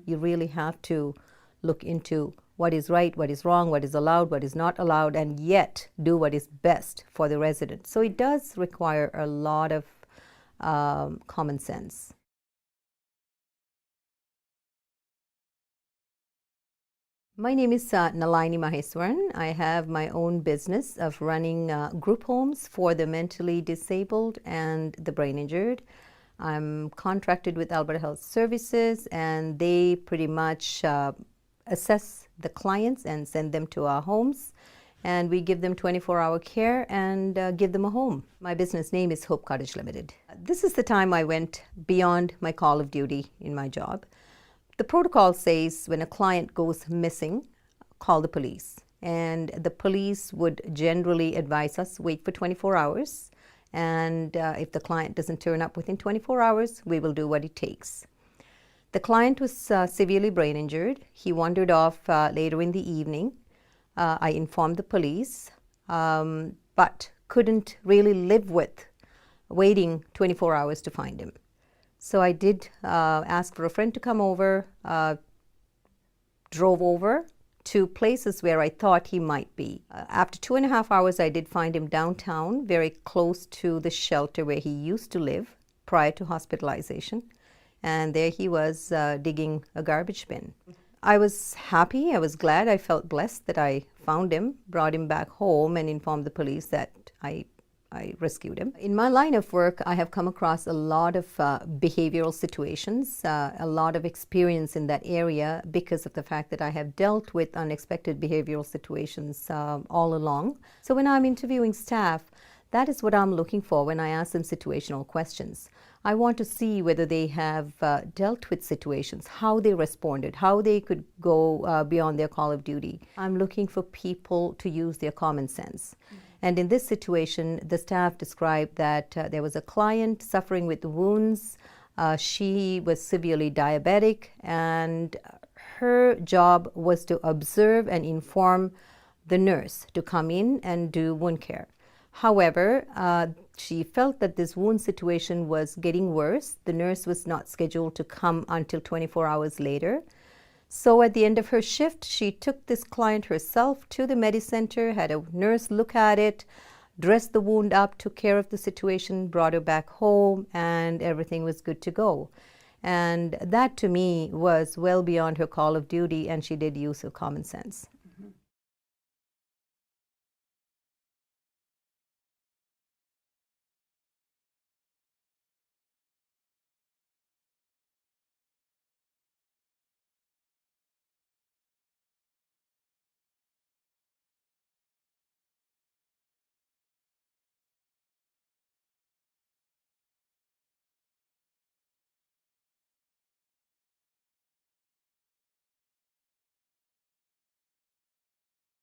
You really have to look into what is right, what is wrong, what is allowed, what is not allowed, and yet do what is best for the resident. So it does require a lot of common sense. My name is Nalayni. I have my own business of running group homes for the mentally disabled and the brain injured. I'm contracted with Alberta Health Services, and they pretty much assess the clients and send them to our homes, and we give them 24-hour care and give them a home. My business name is Hope Cottage Limited. This is the time I went beyond my call of duty in my job. The protocol says when a client goes missing, call the police. And the police would generally advise us, wait for 24 hours. And if the client doesn't turn up within 24 hours, we will do what it takes. The client was severely brain injured. He wandered off later in the evening. I informed the police, but couldn't really live with waiting 24 hours to find him. So I did ask for a friend to come over, drove over to places where I thought he might be. After 2.5 hours, I did find him downtown, very close to the shelter where he used to live prior to hospitalization. And there he was digging a garbage bin. I was happy, I was glad, I felt blessed that I found him, brought him back home, and informed the police that I rescued him. In my line of work, I have come across a lot of behavioral situations, a lot of experience in that area because of the fact that I have dealt with unexpected behavioral situations all along. So when I'm interviewing staff, that is what I'm looking for when I ask them situational questions. I want to see whether they have dealt with situations, how they responded, how they could go beyond their call of duty. I'm looking for people to use their common sense. And in this situation, the staff described that there was a client suffering with wounds. She was severely diabetic, and her job was to observe and inform the nurse to come in and do wound care. However, she felt that this wound situation was getting worse. The nurse was not scheduled to come until 24 hours later. So at the end of her shift, she took this client herself to the Medi-Center, had a nurse look at it, dressed the wound up, took care of the situation, brought her back home, and everything was good to go. And that to me was well beyond her call of duty, and she did use of common sense.